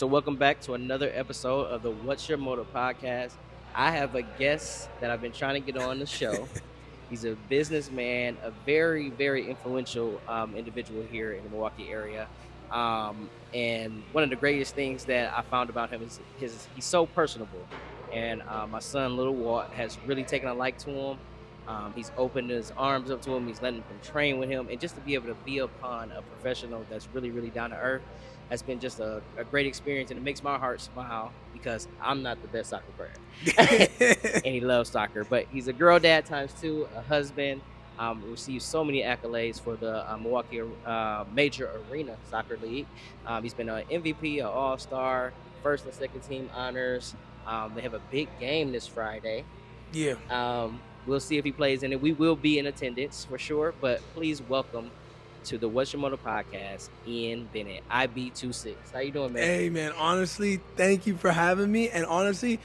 so welcome back to another episode of the What's Your Motive podcast. I have a guest that I've been trying to get on the show. He's a businessman, a very, very influential individual here in the Milwaukee area. And one of the greatest things that I found about him is he's so personable. And my son, Little Walt, has really taken a like to him. He's opened his arms up to him. He's letting him train with him. And just to be able to be upon a professional that's really, really down to earth has been just a great experience. And it makes my heart smile because I'm not the best soccer player. And he loves soccer. But he's a girl dad times two, a husband. Received so many accolades for the Milwaukee Major Arena Soccer League. He's been an MVP, an All-Star, first and second team honors. They have a big game this Friday. Yeah. We'll see if he plays in it. We will be in attendance for sure. But please welcome to the What's Your Motive podcast, Ian Bennett, IB26. How you doing, man? Hey, man. Honestly, thank you for having me. And honestly,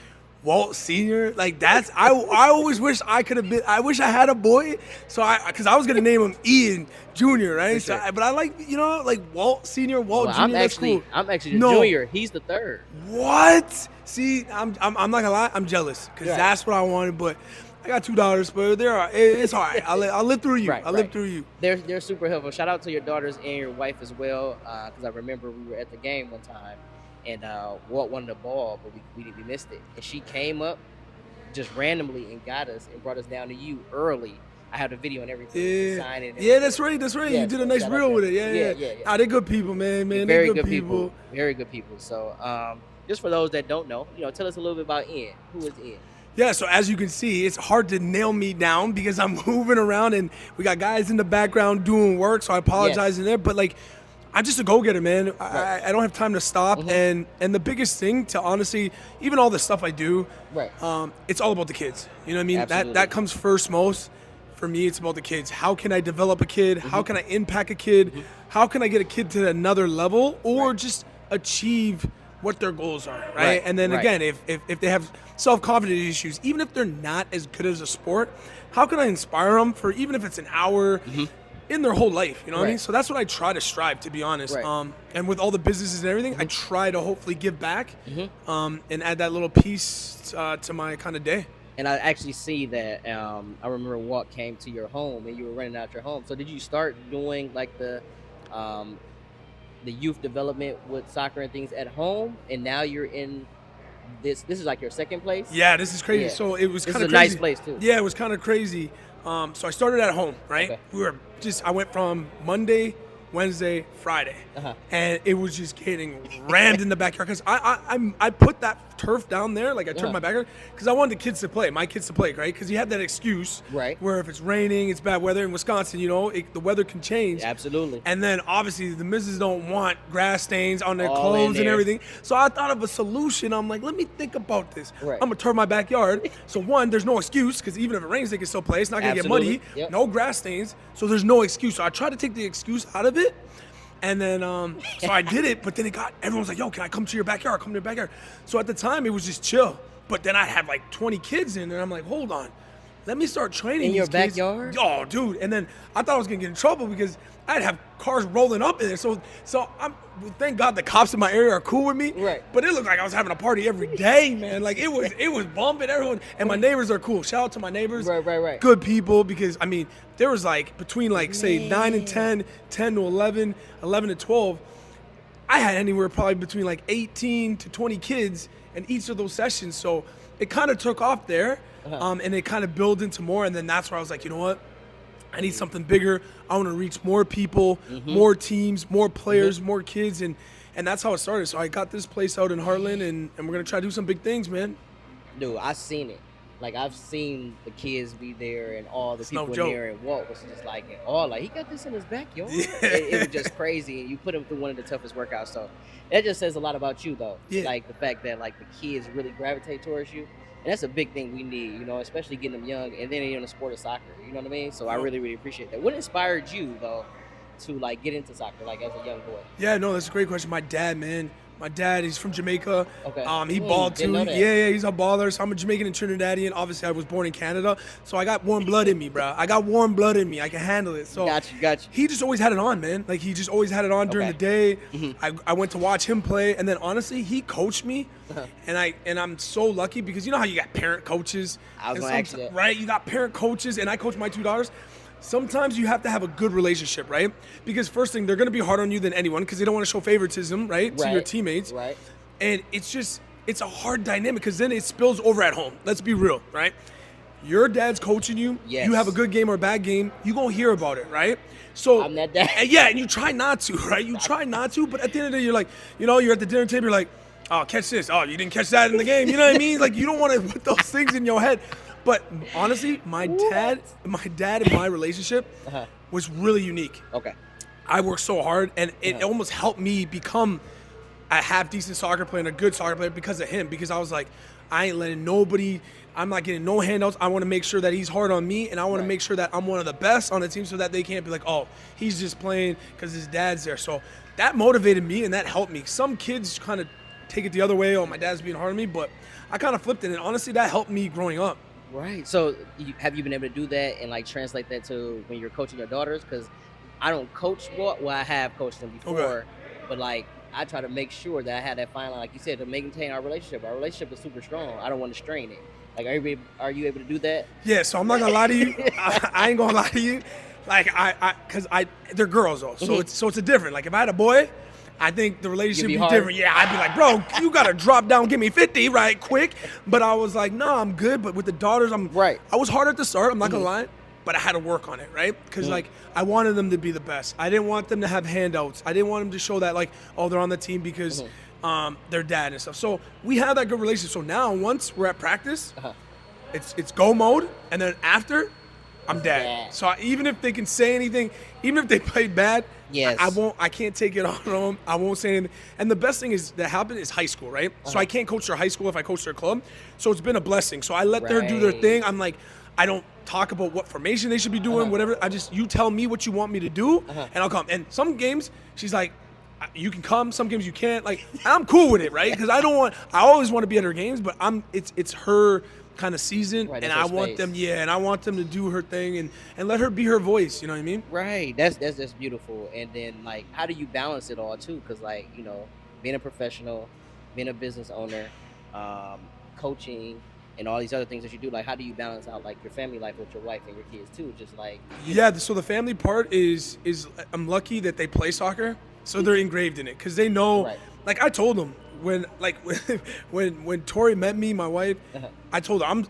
Walt Senior, like that's I always wish I could have been. I wish I had a boy, because I was gonna name him Ian Junior, right? Sure. But I like like Walt Senior, Walt Junior. That's cool. I'm actually the junior. He's the third. What? See, I'm not gonna lie. I'm jealous because Right. that's what I wanted, but. I got $2, but it's all right. I'll live through you. I'll live through you. They're super helpful. Shout out to your daughters and your wife as well, because I remember we were at the game one time, and Walt wanted the ball, but we missed it, and she came up just randomly and got us and brought us down to you early. I have the video and everything. Yeah, Signing and yeah, that's right. Yeah, You did a nice shout out reel to with it. them. Yeah. Yeah. They're good people, man. Very They're good people. Very good people. So, just for those that don't know, tell us a little bit about Ian. Who is Ian? Yeah, so as you can see, it's hard to nail me down because I'm moving around and we got guys in the background doing work, so I apologize in there. But I'm just a go-getter, man. Right. I don't have time to stop. Mm-hmm. And the biggest thing to honestly, even all the stuff I do, Right. It's all about the kids. You know what I mean? Absolutely. That comes first most. For me, it's about the kids. How can I develop a kid? Mm-hmm. How can I impact a kid? Mm-hmm. How can I get a kid to another level or just achieve what their goals are, right? And then again, if they have self-confidence issues, even if they're not as good as a sport, how can I inspire them for even if it's an hour in their whole life, you know what I mean? So that's what I try to strive, to be honest. Right. And with all the businesses and everything, I try to hopefully give back and add that little piece to my kind of day. And I actually see that. I remember Walt came to your home and you were renting out your home. So did you start doing like the youth development with soccer and things at home, and now you're in this is like your second place? Yeah, this is crazy. Yeah. So it was This kind is of a crazy. nice place too. Yeah, it was kind of crazy. So I started at home, right? Okay. I went from Monday, Wednesday, Friday, Uh-huh. and it was just getting rammed in the backyard because I put that turf down there, like I turned my backyard because I wanted the kids to play, my kids to play, right? Because you have that excuse, Right. where if it's raining, it's bad weather in Wisconsin, the weather can change. Absolutely. And then obviously the missus don't want grass stains on their All in clothes and there. everything. So I thought of a solution. I'm like, let me think about this. Right. I'm gonna turn my backyard. So one, there's no excuse because even if it rains, they can still play. It's not gonna Absolutely. get muddy. Yep. No grass stains. So there's no excuse. So I tried to take the excuse out of it. And then, so I did it, but then everyone's like, yo, can I come to your backyard? Come to your backyard. So at the time, it was just chill. But then I had like 20 kids in there, and I'm like, hold on. Let me start training In these your kids. backyard? Oh, dude. And then I thought I was going to get in trouble because I'd have cars rolling up in there. So thank God the cops in my area are cool with me. Right. But it looked like I was having a party every day, man. Like it was bumping, everyone. And my neighbors are cool. Shout out to my neighbors. Right. Good people, because there was between say 9 and 10, 10 to 11, 11 to 12. I had anywhere probably between 18 to 20 kids in each of those sessions. So it kind of took off there. And it kind of built into more. And then that's where I was like, you know what? I need something bigger. I want to reach more people, more teams, more players, more kids. And that's how it started. So I got this place out in Heartland, and we're going to try to do some big things, man. Dude, I've seen it. I've seen the kids be there and all the It's no people in joke. there, and Walt was just he got this in his backyard. It was just crazy. And you put him through one of the toughest workouts. So that just says a lot about you, though. Yeah. The fact that the kids really gravitate towards you. And that's a big thing we need, especially getting them young and then in the sport of soccer. You know what I mean? So I really, really appreciate that. What inspired you, though, to get into soccer, as a young boy? Yeah, no, that's a great question. My dad, man, My dad, he's from Jamaica. Okay. He balled Didn't too. know that. Yeah, he's a baller. So I'm a Jamaican and Trinidadian. Obviously, I was born in Canada, so I got warm blood in me, bro. I got warm blood in me. I can handle it. So Got you. he just always had it on, man. Like he just always had it on during the day. I went to watch him play, and then honestly, he coached me, and I'm so lucky because you know how you got parent coaches. I was and gonna ask you that. right? You got parent coaches, and I coach my 2 daughters. Sometimes you have to have a good relationship, right? Because first thing, they're going to be harder on you than anyone because they don't want to show favoritism, right, to your teammates. Right. And it's a hard dynamic because then it spills over at home. Let's be real, right? Your dad's coaching you. Yes. You have a good game or a bad game, you going to hear about it, right? So I'm that dad. and yeah, and you try not to, right? You try not to, but at the end of the day, you're like, you're at the dinner table, you're like, oh, catch this. Oh, you didn't catch that in the game. You know what I mean? Like, you don't want to put those things in your head. But honestly, my dad and my relationship was really unique. Okay. I worked so hard, and it almost helped me become a half-decent soccer player and a good soccer player because of him. Because I was like, I ain't letting nobody, I'm not getting no handouts. I want to make sure that he's hard on me, and I want to make sure that I'm one of the best on the team so that they can't be like, oh, he's just playing because his dad's there. So that motivated me, and that helped me. Some kids kind of take it the other way, oh, my dad's being hard on me, but I kind of flipped it, and honestly, that helped me growing up. Right. So have you been able to do that and like translate that to when you're coaching your daughters? Because I don't coach, well, I have coached them before, but like I try to make sure that I have that fine line, like you said, to maintain our relationship. Our relationship is super strong. I don't want to strain it. Like, are you able to do that? Yeah. So I'm not gonna lie to you. I ain't gonna lie to you. Like because they're girls though, so it's a different. Like if I had a boy, I think the relationship would be different. Yeah, I'd be like, bro, you gotta drop down, give me 50 right quick. But I was like, no, I'm good. But with the daughters, I was hard at the start. I'm not gonna lie, but I had to work on it, right? Because like I wanted them to be the best. I didn't want them to have handouts. I didn't want them to show that like, oh, they're on the team because their dad and stuff. So we have that good relationship. So now once we're at practice, it's go mode, and then after, I'm dad. So even if they can say anything, even if they played bad, I can't take it on them. I won't say anything. And the best thing is that happened is high school, right? So I can't coach their high school if I coach their club. So it's been a blessing. So I let her do their thing. I'm like, I don't talk about what formation they should be doing, whatever. You tell me what you want me to do, and I'll come. And some games, she's like, you can come. Some games you can't. Like, I'm cool with it, right? Because I always want to be at her games, but it's her kind of season, and I want them, and I want them to do her thing and let her be her voice. You know what I mean? Right. That's beautiful. And then like, how do you balance it all too? Because like, being a professional, being a business owner, coaching, and all these other things that you do. Like, how do you balance out like your family life with your wife and your kids too? Just like So the family part is I'm lucky that they play soccer, so they're engraved in it because they know. Right. Like I told them. When Tori met me, my wife, I told her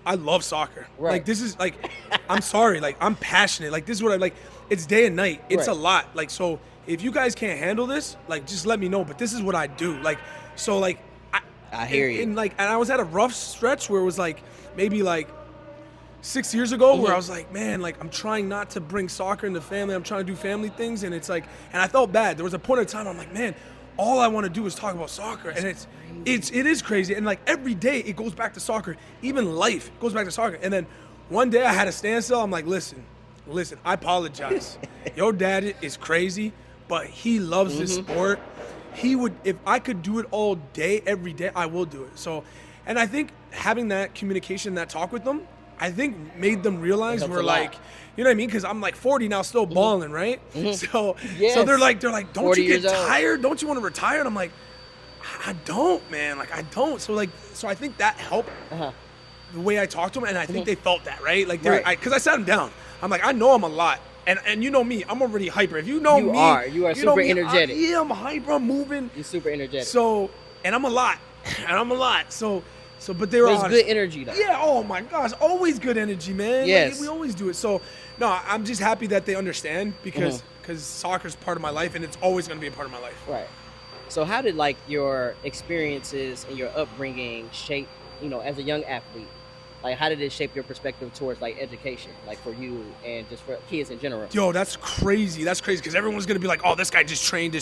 I love soccer. Right. Like this is like, I'm sorry, like I'm passionate. Like this is what I like. It's day and night. It's a lot. Like so, if you guys can't handle this, like just let me know. But this is what I do. Like so, like I hear you. And I was at a rough stretch where it was like maybe like 6 years ago where I was like, man, like I'm trying not to bring soccer into family. I'm trying to do family things, and it's like, and I felt bad. There was a point in time I'm like, man, all I want to do is talk about soccer, and it is crazy. And like every day it goes back to soccer. Even life goes back to soccer. And then one day I had a standstill. I'm like, listen, I apologize. Your dad is crazy, but he loves this sport. He would, if I could do it all day, every day, I will do it. So, and I think having that communication, that talk with them, I think made them realize we're like, you know what I mean? Because I'm like 40 now, still balling, right? So they're like, don't you get tired? Don't you want to retire? And I'm like, I don't, man. Like I don't. So I think that helped the way I talked to them, and I think they felt that, right? Like because I sat them down. I'm like, I know I'm a lot. And you know me, I'm already hyper. If you know me, you are super energetic. I'm hyper. I'm moving. You're super energetic. So, and I'm a lot. So, but they were honest. Good energy, though. Yeah. Oh my gosh, always good energy, man. Yes. Like, we always do it. So, no, I'm just happy that they understand because soccer's part of my life, and it's always going to be a part of my life. Right. So, how did like your experiences and your upbringing shape, as a young athlete? Like, how did it shape your perspective towards like education, like for you and just for kids in general? Yo, that's crazy. That's crazy because everyone's gonna be like, "Oh, this guy just trained."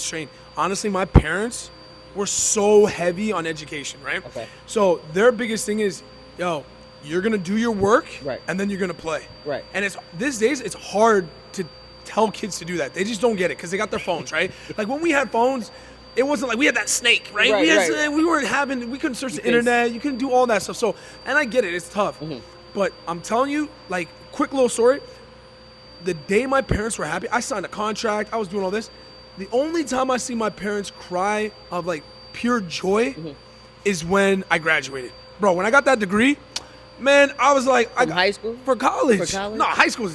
Honestly, my parents were so heavy on education, right? Okay. So their biggest thing is, yo, you're gonna do your work, right, and then you're gonna play, right. And these days it's hard to tell kids to do that. They just don't get it because they got their phones, right? Like when we had phones, it wasn't like we had that snake, right? Right. We couldn't search the internet. You couldn't do all that stuff. So, and I get it, it's tough. But I'm telling you, like, quick little story. The day my parents were happy, I signed a contract. I was doing all this. The only time I see my parents cry of like pure joy is when I graduated. Bro, when I got that degree, man, I was like, From high school? For college. For college? No, high school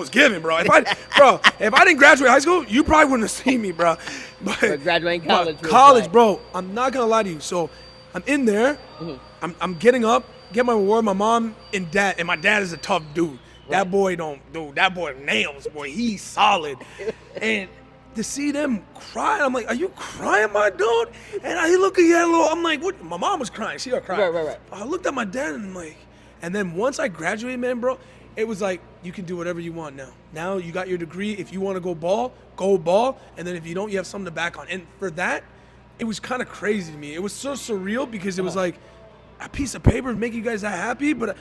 was given, bro. If I didn't graduate high school, you probably wouldn't have seen me, bro. But graduating college. College, bro. I'm not gonna lie to you. So I'm in there. I'm getting up, get my reward. My mom and dad, and my dad is a tough dude. That boy that boy nails, boy. He's solid. And to see them cry, I'm like, are you crying, my dude? And I look at that little, I'm like, what? My mom was crying. She got crying. Right. I looked at my dad and I'm like, and then once I graduated, man, bro, it was like, you can do whatever you want now. Now you got your degree. If you want to go ball. And then if you don't, you have something to back on. And for that, it was kind of crazy to me. It was so surreal because it was like a piece of paper to make you guys that happy, but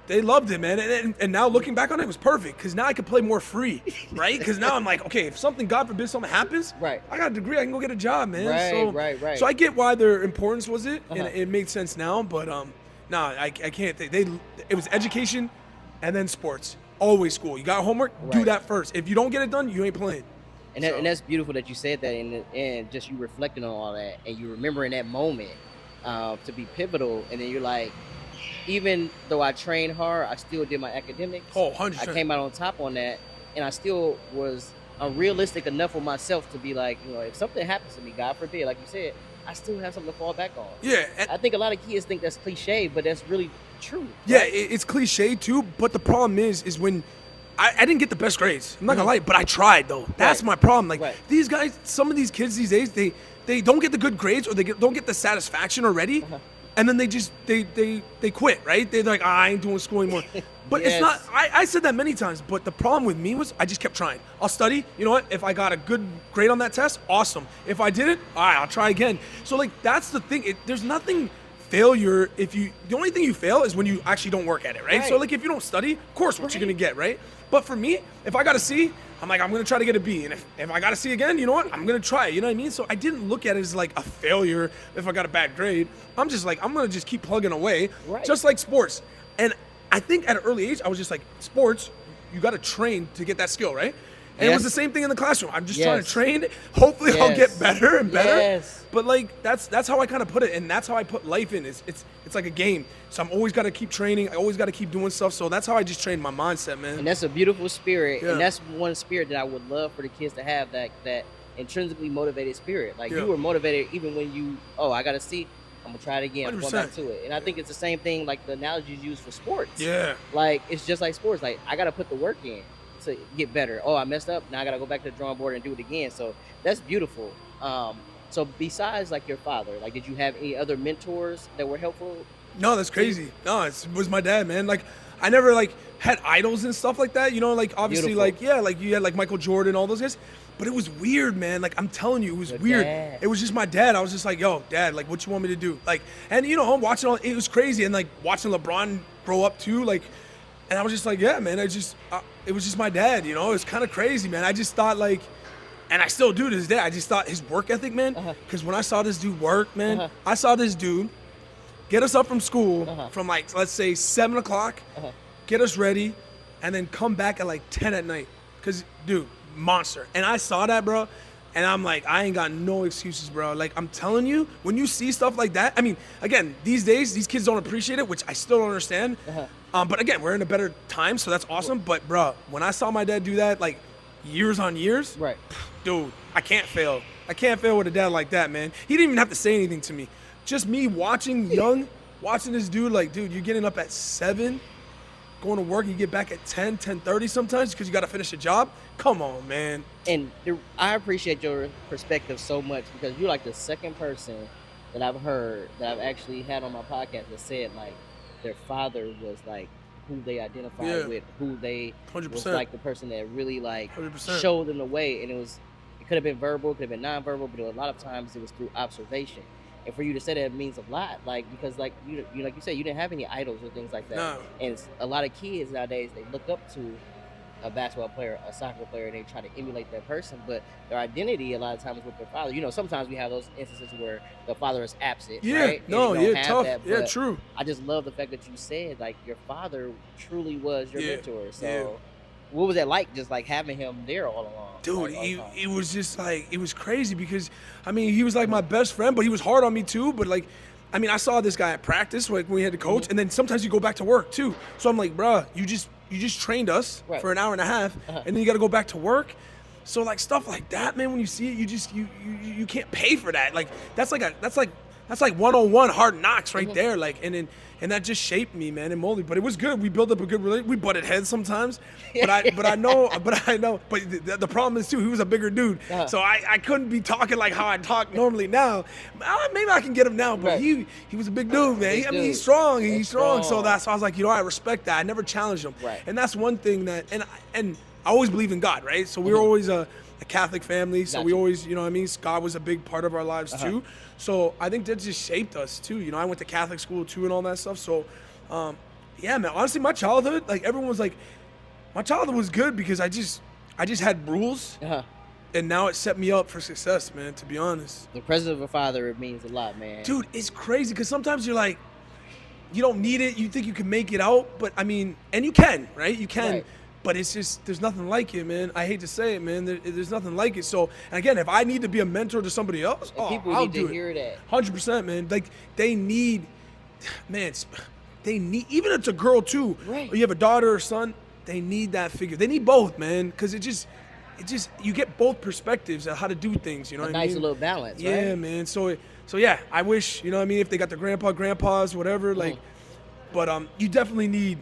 they loved it, man. And now looking back on it, it was perfect because now I could play more free, right? Because now I'm like, okay, if something, God forbid, something happens, right? I got a degree, I can go get a job, man. Right. So I get why their importance was it, and it made sense now. But I can't think. It was education, and then sports. Always school. You got homework, do that first. If you don't get it done, you ain't playing. And that's beautiful that you said that, and just you reflecting on all that, and you remembering that moment to be pivotal, and then you're like, even though I trained hard, I still did my academics. Oh, 100%. I came out on top on that, and I still was realistic enough for myself to be like, if something happens to me, God forbid, like you said, I still have something to fall back on. Yeah. I think a lot of kids think that's cliche, but that's really true. Yeah, right? It's cliche too, but the problem is when I didn't get the best grades. I'm not gonna lie, but I tried though. That's my problem. Like these guys, some of these kids these days, they don't get the good grades or don't get the satisfaction already. And then they just they quit, right? They're like, I ain't doing school anymore. But it's not. I said that many times. But the problem with me was I just kept trying. I'll study. You know what? If I got a good grade on that test, awesome. If I didn't, all right, I'll try again. So like that's the thing. There's nothing failure if you. The only thing you fail is when you actually don't work at it, right? So like if you don't study, of course, what you're gonna get, right? But for me, if I got a C, I'm like, I'm gonna try to get a B, and if I got a C again, you know what? I'm gonna try it. You know what I mean? So I didn't look at it as like a failure if I got a bad grade. I'm just like, I'm gonna just keep plugging away, just like sports. And I think at an early age, I was just like, sports, you got to train to get that skill, right? And it was the same thing in the classroom. I'm just trying to train. Hopefully, I'll get better and better. But like that's how I kind of put it, and that's how I put life in. It's like a game. So I'm always got to keep training. I always got to keep doing stuff. So that's how I just train my mindset, man. And that's a beautiful spirit, and that's one spirit that I would love for the kids to have, that intrinsically motivated spirit. Like you were motivated even when you, I got to see. I'm gonna try it again. I'm going back to it. And I think it's the same thing like the analogies used for sports. Yeah. Like it's just like sports. Like I gotta put the work in to get better. Oh, I messed up. Now I gotta go back to the drawing board and do it again. So that's beautiful. So besides like your father, like did you have any other mentors that were helpful? No, that's crazy. No, it was my dad, man. Like I never like had idols and stuff like that. You know, like obviously like you had like Michael Jordan, all those guys. But it was weird, man. Like I'm telling you, it was weird. Dad. It was just my dad. I was just like, yo, dad, like what you want me to do? Like, and you know, I'm watching it was crazy. And like watching LeBron grow up too, like, and I was just like, yeah, man, it was just my dad, you know? It was kind of crazy, man. I just thought like, and I still do to this day, I just thought his work ethic, man, because when I saw this dude work, man, I saw this dude get us up from school from like, let's say 7 o'clock, get us ready, and then come back at like 10 at night. Because, dude, monster. And I saw that, bro, and I'm like, I ain't got no excuses, bro. Like I'm telling you, when you see stuff like that, I mean, again, these days these kids don't appreciate it, which I still don't understand. But again, we're in a better time, so that's awesome. But bro, when I saw my dad do that, like years on years, dude, I can't fail with a dad like that, man. He didn't even have to say anything to me. Just me watching this dude, like, dude, you're getting up at 7, going to work, you get back at 10:30 sometimes because you got to finish a job. Come on, man. And I appreciate your perspective so much because you're like the second person that I've heard that I've actually had on my podcast that said like their father was like who they identified with, who they 100%. Was like the person that really like 100%. Showed them the way. And it could have been verbal, could have been nonverbal, but a lot of times it was through observation. And for you to say that means a lot, like because like you like you said, you didn't have any idols or things like that. No. And a lot of kids nowadays, they look up to a basketball player, a soccer player, and they try to emulate that person, but their identity a lot of times is with their father. Sometimes we have those instances where the father is absent, Yeah, right? no, and you don't yeah, have tough. that. Yeah, But true. I just love the fact that you said like your father truly was your Yeah, mentor. So, yeah. what was that like? Just like having him there all along, Dude, like, all the time? it was just like, it was crazy because, I mean, he was like my best friend, but he was hard on me too. But like, I mean, I saw this guy at practice, like when we had to coach, and then sometimes you go back to work too. So I'm like, bruh, you just trained us Right. for an hour and a half, and then you got to go back to work. So like stuff like that, man, when you see it, you can't pay for that. Like that's like 101 hard knocks right there. Like and that just shaped me, man, and molded. But it was good. We built up a good relationship. We butted heads sometimes, but I know. But the problem is too, he was a bigger dude, so I couldn't be talking like how I talk normally now. Maybe I can get him now, but Right. he was a big dude, man. I mean, he's dude. strong. That's He's strong. So strong. that's why I was like, I respect that. I never challenged him, Right. and that's one thing that and I always believed in God, right? So we were always a Catholic family, so we Gotcha. always, you know what I mean? God was a big part of our lives too. So I think that just shaped us too. I went to Catholic school too and all that stuff. So, yeah, man, honestly, my childhood, like everyone was like, my childhood was good because I just had rules, and now it set me up for success, man, to be honest. The presence of a father, it means a lot, man. Dude, it's crazy because sometimes you're like, you don't need it. You think you can make it out, but I mean, and you can, right? You can. Right. But it's just, there's nothing like it, man. I hate to say it, man. There's nothing like it. So, and again, if I need to be a mentor to somebody else, People I'll need do to it. hear that. 100%, man. Like, they need, man, they need, even if it's a girl too, Right. or you have a daughter or son, they need that figure. They need both, man, because it just, you get both perspectives of how to do things, you know A what I nice mean? little balance, Yeah, right? man. So yeah, I wish, you know what I mean, if they got the grandpas, whatever, like, but you definitely need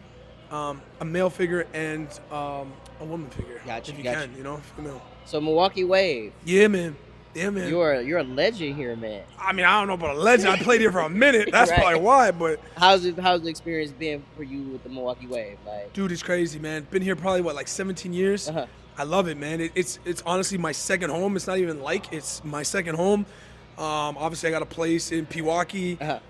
a male figure and a woman figure. Gotcha, if you gotcha. can, female. So Milwaukee Wave, Yeah, man. Yeah, man. you're a legend here, man. I mean, I don't know about a legend. I played here for a minute. That's Right. probably why. But How's the experience been for you with the Milwaukee Wave? Like, dude, it's crazy, man. Been here probably like 17 years. I love it, man. It's honestly my second home. It's not even like it's my second home. Obviously, I got a place in Pewaukee.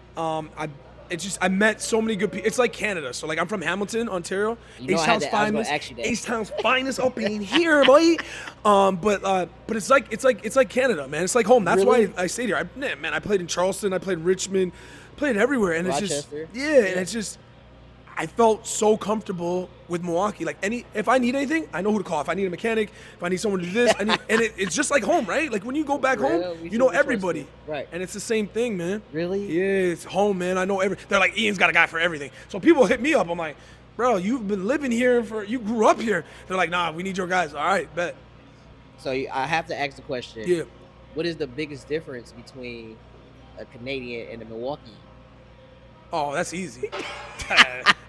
I met so many good people. It's like Canada. So like I'm from Hamilton, Ontario. I had that. I was gonna ask you that. H-Town's finest up in here, boy. But it's like Canada, man. It's like home. That's Really? why I stayed here. I played in Charleston. I played in Richmond. Played everywhere, and Rochester. and it's just. I felt so comfortable with Milwaukee. Like if I need anything, I know who to call. If I need a mechanic, if I need someone to do this, it's just like home, right? Like when you go back home, you know everybody, right? And it's the same thing, man. Really? Yeah, it's home, man. I know They're like, Ian's got a guy for everything. So people hit me up. I'm like, bro, you've been living here you grew up here. They're like, nah, we need your guys. All right, bet. So I have to ask the question. Yeah. What is the biggest difference between a Canadian and a Milwaukee? Oh, that's easy.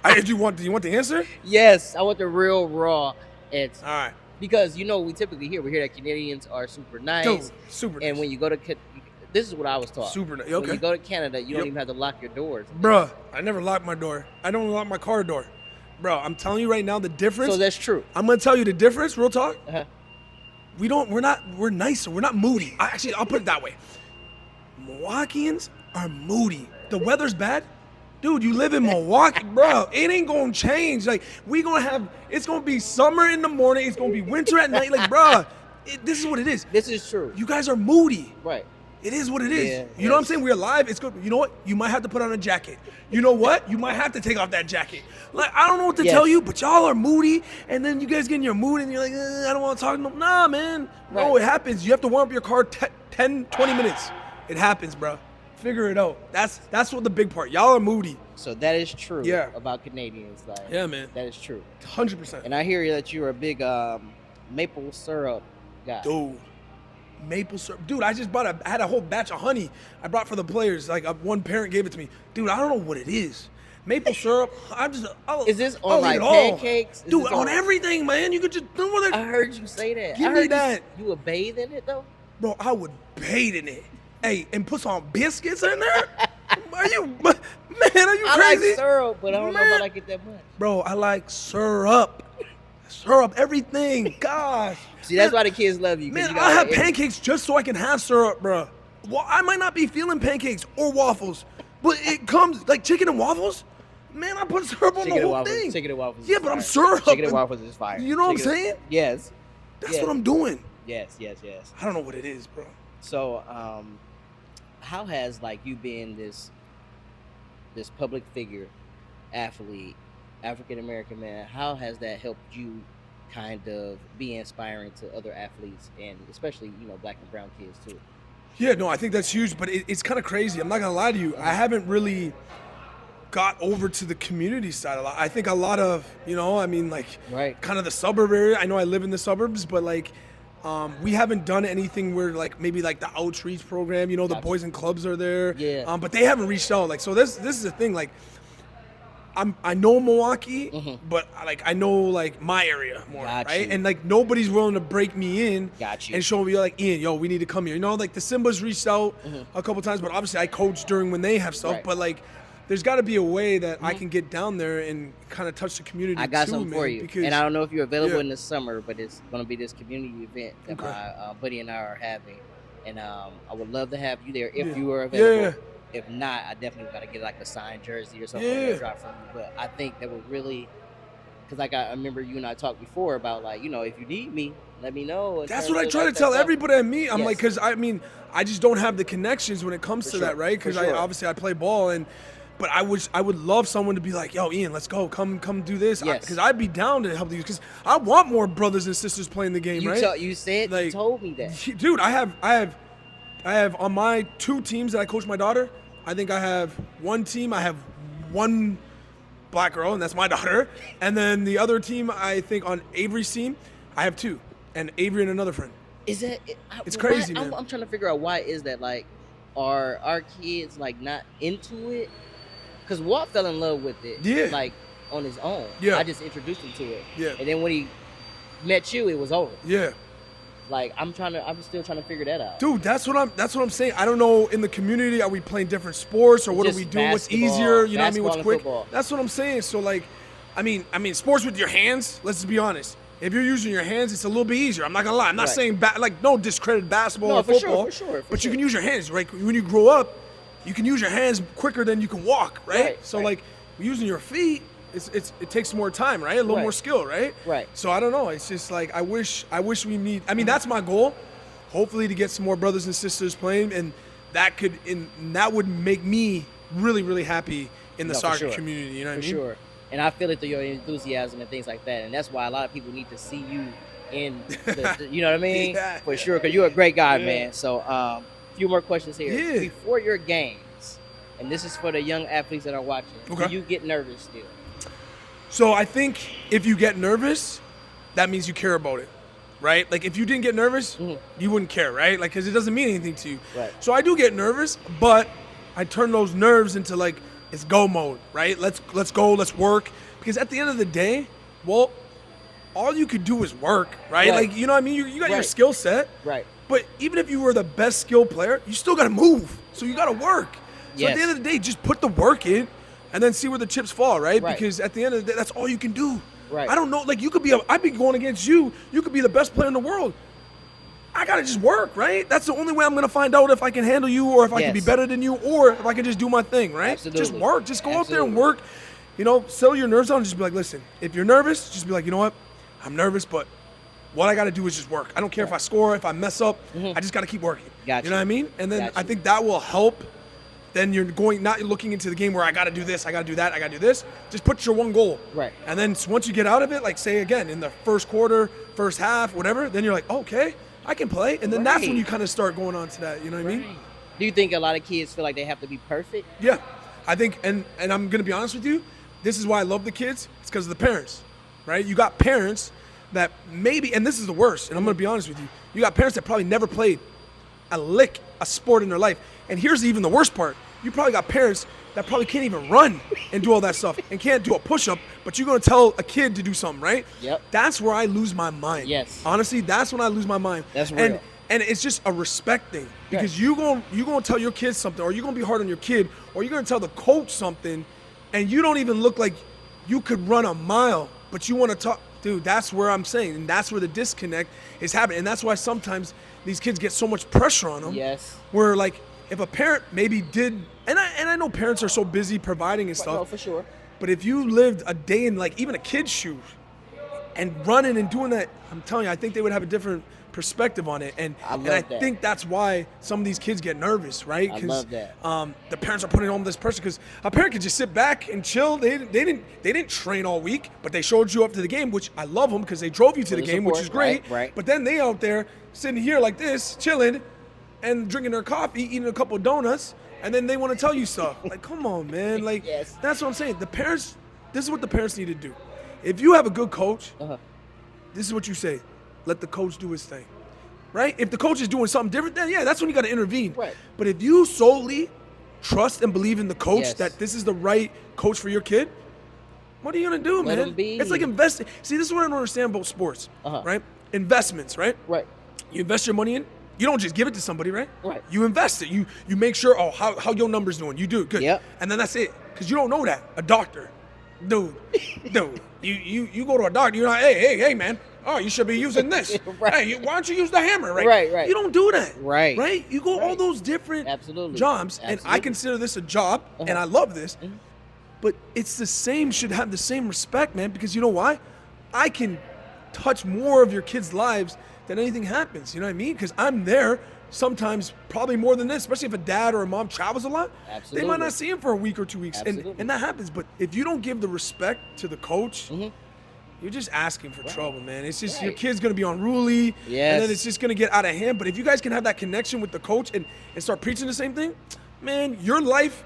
Do you want the answer? Yes, I want the real raw answer. All right. Because we typically hear that Canadians are super nice. Dude, super nice. And when you go to this is what I was taught. Super nice. When Okay. you go to Canada, you don't even have to lock your doors. Bruh, I never lock my door. I don't lock my car door. Bro, I'm telling you right now the difference. So that's true. I'm gonna tell you the difference, real talk. Uh-huh. We're nicer. We're not moody. I'll put it that way. Milwaukeeans are moody. The weather's bad. Dude, you live in Milwaukee, bro. It ain't gonna change. Like, it's gonna be summer in the morning. It's gonna be winter at night. Like, bro, this is what it is. This is true. You guys are moody. Right. It is what it is. Yeah, you know what I'm saying? We're alive. It's good. You know what? You might have to put on a jacket. You know what? You might have to take off that jacket. Like, I don't know what to tell you, but y'all are moody, and then you guys get in your mood, and you're like, I don't want to talk to them. Nah, man. No, Right. it happens. You have to warm up your car 10, 20 minutes. It happens, bro. Figure it out. That's what the big part. Y'all are moody. So that is true. Yeah. About Canadians, like. Yeah, man. That is true. 100%. And I hear that you're a big maple syrup guy. Dude. Maple syrup. Dude, I had a whole batch of honey I brought for the players. Like, one parent gave it to me. Dude, I don't know what it is. Maple syrup. Is this on I'll like eat it all. pancakes? Is Dude, this on everything, man. You could just do with it. I heard you say that. Give I me heard that. You would bathe in it though. Bro, I would bathe in it. Hey, and put some biscuits in there? Are you crazy? I like syrup, but I don't know if I like it that much. Bro, I like syrup. Syrup, everything. Gosh. See, that's why the kids love you. 'cause Man, you got I have like pancakes just so I can have syrup, bro. Well, I might not be feeling pancakes or waffles, but it comes like chicken and waffles. Man, I put syrup on the whole thing. Chicken and waffles. Yeah, but I'm syrup. Chicken and waffles is fire. You know what I'm saying? Yes. That's what I'm doing. Yes. I don't know what it is, bro. So, how has like you being this public figure, athlete, African American man? How has that helped you kind of be inspiring to other athletes and especially black and brown kids too? Yeah, no, I think that's huge, but it's kind of crazy. I'm not gonna lie to you. I haven't really got over to the community side a lot. I think a lot of, Right. kind of the suburb area. I know I live in the suburbs, but like, we haven't done anything where like maybe like the outreach program, the Gotcha. boys and clubs are there. Yeah. But they haven't reached out. Like, so this is the thing. Like, I know Milwaukee, but like I know like my area more, Got right? you. And like nobody's willing to break me in Got you. and show me like, Ian, yo, we need to come here. Like the Simbas reached out a couple times, but obviously I coach during when they have stuff. Right. But like, there's got to be a way that I can get down there and kind of touch the community. I got too, something man, for you, because, and I don't know if you're available Yeah. in the summer, but it's going to be this community event that Okay. my buddy and I are having, and I would love to have you there if Yeah. you are available. Yeah. If not, I definitely got to get like a signed jersey or something Yeah. to drop from you. But I think that would really, because like I remember you and I talked before about like if you need me, let me know. in That's terms what I of, try like, to that tell stuff. everybody I meet. I'm Yes. like, because I just don't have the connections when it comes For to sure. that, right? Because For sure. obviously I play ball, but I would love someone to be like, yo, Ian, let's go, come do this, Yes. because I'd be down to help you, because I want more brothers and sisters playing the game, right? You said you Like, told me that. Dude, I have on my 2 teams that I coach my daughter. I think I have one team. I have one black girl, and that's my daughter. And then the other team, I think on Avery's team, I have 2, and Avery and another friend. Is that? It's crazy, why, man. I'm trying to figure out why is that. Like, are our kids like not into it? Because Walt fell in love with it, Yeah. like on his own. Yeah. I just introduced him to it. Yeah. And then when he met you, it was over. Yeah. Like I'm still trying to figure that out. Dude, that's what I'm saying. I don't know, in the community, are we playing different sports, or what are Just we doing? What's basketball- easier? You know what I mean? basketball What's and quick? football. That's what I'm saying. So like, I mean, sports with your hands. Let's just be honest. If you're using your hands, it's a little bit easier. I'm not gonna lie. I'm not Right. saying no discredit basketball No, or for sure, football. for sure, for but you sure. can use your hands, right? When you grow up, you can use your hands quicker than you can walk, right? Right, So right. like, using your feet, it takes more time, right? A little Right. more skill, right? Right. So I don't know. It's just like I wish we need. I mean, that's my goal. Hopefully, to get some more brothers and sisters playing, and that would make me really, really happy in the No, for soccer sure. community. You know what For I mean? sure. And I feel it through your enthusiasm and things like that. And that's why a lot of people need to see you in you know what I mean? Yeah. For sure, because you're a great guy, Yeah. man. So a few more questions here. Yeah. Before your games, and this is for the young athletes that are watching, Okay. do you get nervous still? So I think if you get nervous, that means you care about it, right? Like if you didn't get nervous, you wouldn't care, right? Like, because it doesn't mean anything to you. Right. So I do get nervous, but I turn those nerves into like, it's go mode, right? Let's go, let's work. Because at the end of the day, well, all you could do is work, right? Right. Like, you know what I mean? You got your Right. skill set, Right. but even if you were the best skilled player, you still got to move. So you got to work. So at the Yes. end of the day, just put the work in and then see where the chips fall, right? Right. Because at the end of the day, that's all you can do. Right. I don't know. Like, I'd be going against you. You could be the best player in the world. I got to just work, right? That's the only way I'm going to find out if I can handle you, or if I can be Yes. better than you, or if I can just do my thing, right? Just Absolutely. work. Just go out there and Absolutely. work. Settle your nerves out and just be like, listen, if you're nervous, just be like, you know what? I'm nervous, but what I got to do is just work. I don't care if I score, if I mess up. I just got to keep working. Got You know you. what I mean? And then Got I you. think that will help. Then you're not looking into the game where I got to do this, I got to do that, I got to do this. Just put your one goal. Right. And then once you get out of it, like say again, in the first quarter, first half, whatever, then you're like, okay, I can play. And then that's when Right. you kind of start going on to that. You know what I mean? Do you think a lot of kids feel like they have to be perfect? Yeah. I think, and I'm going to be honest with you, this is why I love the kids. It's because of the parents, right? You got parents that maybe, and this is the worst, and I'm going to be honest with you, you got parents that probably never played a sport in their life. And here's even the worst part. You probably got parents that probably can't even run and do all that stuff and can't do a push-up, but you're going to tell a kid to do something, right? Yep. That's where I lose my mind. Yes. Honestly, that's when I lose my mind. That's real. And it's just a respect thing, because you gonna tell your kid something, or you're going to be hard on your kid, or you're going to tell the coach something, and you don't even look like you could run a mile, but you want to talk. Dude, that's where I'm saying, and that's where the disconnect is happening. And that's why sometimes these kids get so much pressure on them. Yes. Where like, if a parent maybe did, and I know parents are so busy providing and stuff. No, for sure. But if you lived a day in like even a kid's shoes and running and doing that, I'm telling you, I think they would have a different perspective on it. And I think that's why some of these kids get nervous, right? I love that. The parents are putting on this pressure because a parent could just sit back and chill. They didn't train all week, but they showed you up to the game, which I love them because they drove you to the game, which is great. Right. But then they out there sitting here like this, chilling and drinking their coffee, eating a couple of donuts, and then they want to tell you stuff. Like, come on, man. Like, Yes. That's what I'm saying. The parents, this is what the parents need to do. If you have a good coach, this is what you say. Let the coach do his thing, right? If the coach is doing something different, then yeah, that's when you got to intervene. Right. But if you solely trust and believe in the coach Yes. that this is the right coach for your kid, what are you gonna do, Let man? him be. It's like investing. See, this is what I don't understand about sports, right? Investments, right? Right. You invest your money in. You don't just give it to somebody, right? Right. You invest it. You make sure. Oh, how your numbers doing? You do good. Yep. And then that's it. Because you don't know that. A doctor, dude. You go to a doctor. You're like, hey, man. Oh, you should be using this. Right. Hey, why don't you use the hammer? Right. Right. You don't do that. Right. Right. You go all those different Absolutely. jobs, and I Absolutely. consider this a job, and I love this. But it's the same. Should have the same respect, man. Because you know why? I can touch more of your kids' lives than anything happens. You know what I mean? Because I'm there sometimes, probably more than this, especially if a dad or a mom travels a lot. Absolutely. They might not see him for a week or 2 weeks. Absolutely. And that happens. But if you don't give the respect to the coach, you're just asking for trouble, man. It's just your kid's going to be unruly. Yes. And then it's just going to get out of hand. But if you guys can have that connection with the coach and start preaching the same thing, man, your life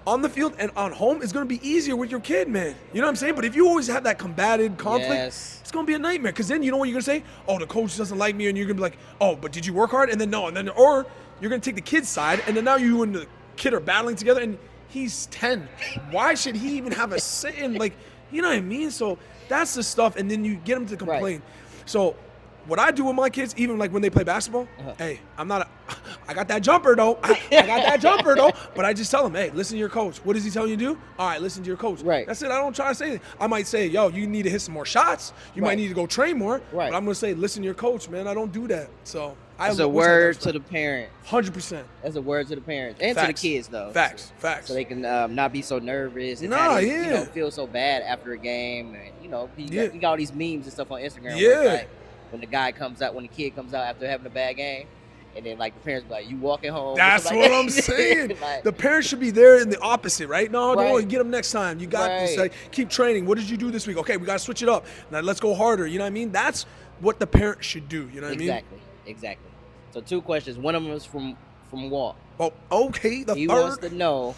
on the field and on home is going to be easier with your kid, man. You know what I'm saying? But if you always have that combated conflict, Yes. it's going to be a nightmare. Because then you know what you're going to say? Oh, the coach doesn't like me. And you're going to be like, oh, but did you work hard? And then no. And then, or you're going to take the kid's side. And then now you and the kid are battling together. And he's 10. Why should he even have a say in? Like, you know what I mean? So that's the stuff. And then you get them to complain. Right. So what I do with my kids, even like when they play basketball, hey, I got that jumper though. I got that jumper though. But I just tell them, hey, listen to your coach. What does he tell you to do? All right, listen to your coach. Right. That's it. I don't try to say anything. I might say, yo, you need to hit some more shots. You might need to go train more. Right. But I'm going to say, listen to your coach, man. I don't do that. So That's a word to the parents. 100%. That's a word to the parents and Facts. to the kids, though. Facts. So they can not be so nervous and feel so bad after a game. And you got all these memes and stuff on Instagram. Where it's like, when the kid comes out after having a bad game, and then like the parents be like, you walking home. That's what I'm saying. Like, the parents should be there in the opposite, right? No, Right. don't get them next time. You got this. Like, keep training. What did you do this week? Okay, we got to switch it up. Now let's go harder. You know what I mean? That's what the parents should do. You know what I mean? Exactly. So 2 questions. One of them is from Walt. Oh, okay. He third. wants to know,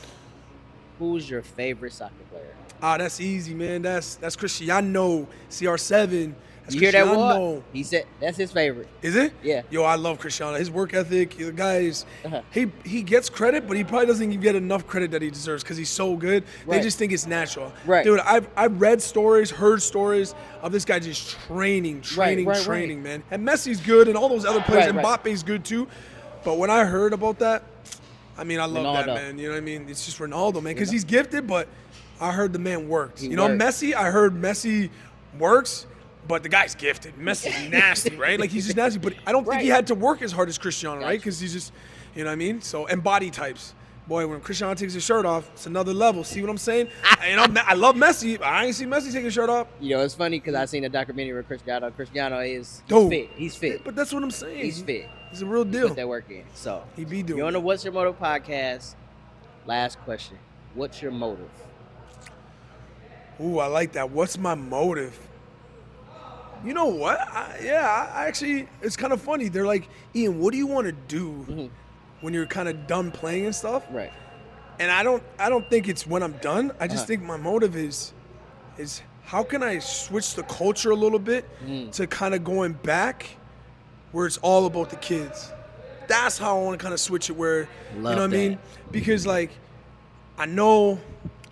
who's your favorite soccer player? Ah, that's easy, man. That's Cristiano, CR7. That's You hear that, Cristiano. Walt? He said that's his favorite. Is it? Yeah. Yo, I love Cristiano. His work ethic, the guy is, he gets credit, but he probably doesn't even get enough credit that he deserves because he's so good. Right. They just think it's natural. Right. Dude, I've read stories, heard stories of this guy just training, man. And Messi's good and all those other players. Right. Mbappe's good too. But when I heard about that, I mean, I love Ronaldo. that, man. You know what I mean? It's just Ronaldo, man, because he's gifted, but I heard the man works. He You know, works. Messi, I heard Messi works, but the guy's gifted. Messi's nasty, right? Like, he's just nasty. But I don't think he had to work as hard as Cristiano, right? Because he's just, you know what I mean? So, and body types. Boy, when Cristiano takes his shirt off, it's another level. See what I'm saying? I love Messi. But I ain't seen Messi take his shirt off. You know, it's funny because I seen a documentary with Cristiano. Cristiano is Dude. He's fit. But that's what I'm saying. He's fit. He's a real He deal. put that work in. So He be doing you're on it. the What's Your Motive podcast. Last question. What's your motive? Ooh, I like that. What's my motive? You know what? I actually, it's kind of funny. They're like, Ian, what do you want to do when you're kind of done playing and stuff? Right. And I don't think it's when I'm done. I just think my motive is how can I switch the culture a little bit to kind of going back where it's all about the kids. That's how I want to kind of switch it where, you know what I mean? Because like, I know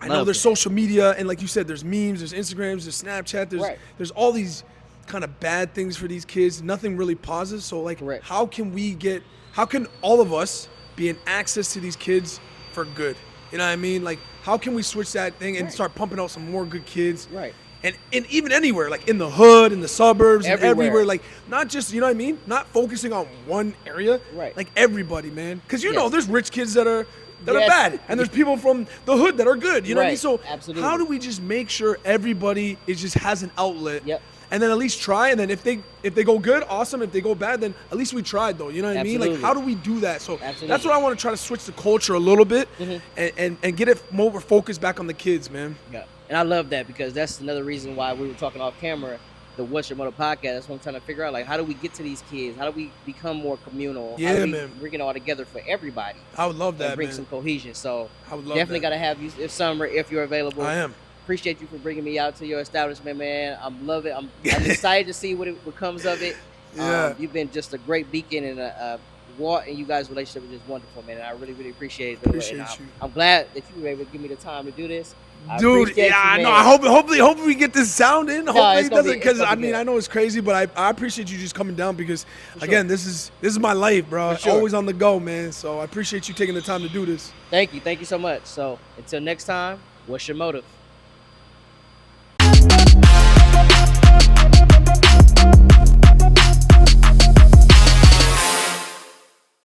there's social media, and like you said, there's memes, there's Instagrams, there's Snapchat, there's all these kind of bad things for these kids. Nothing really positive. So like, how can all of us be in access to these kids for good? You know what I mean? Like, how can we switch that thing and start pumping out some more good kids? Right. And even anywhere, like in the hood, in the suburbs, and Everywhere. everywhere, like not just, you know what I mean? Not focusing on one area. Right. Like everybody, man. Because you know, there's rich kids that are that are Yes. bad, and there's people from the hood that are good. You know what I mean? Right. So Absolutely. how do we just make sure everybody just has an outlet? Yep. And then at least try, and then if they go good, awesome. If they go bad, then at least we tried, though. You know what I mean? Like, Absolutely. how do we do that? So Absolutely. that's what I want to try to switch the culture a little bit, and get it more focused back on the kids, man. Yeah. And I love that, because that's another reason why we were talking off camera, the What's Your Motive podcast. That's what I'm trying to figure out. Like, how do we get to these kids? How do we become more communal? Yeah, how do we man. bring it all together for everybody? I would love that, And bring man. some cohesion. So I would love definitely that. got to have you this summer if you're available. I am. Appreciate you for bringing me out to your establishment, man. I'm loving. I'm excited to see what comes of it. Yeah. You've been just a great beacon, and Walt and you guys' relationship is just wonderful, man. And I really, really appreciate it. Appreciate And you. I'm glad that you were able to give me the time to do this. I Dude, appreciate yeah, you, I know. man. Hopefully we get this sound in. Hopefully it's it gonna doesn't, be- it's because gonna I be mean, good. I know it's crazy, but I appreciate you just coming down, because sure. again, this is my life, bro. For sure. Always on the go, man. So I appreciate you taking the time to do this. Thank you so much. So until next time, what's your motive?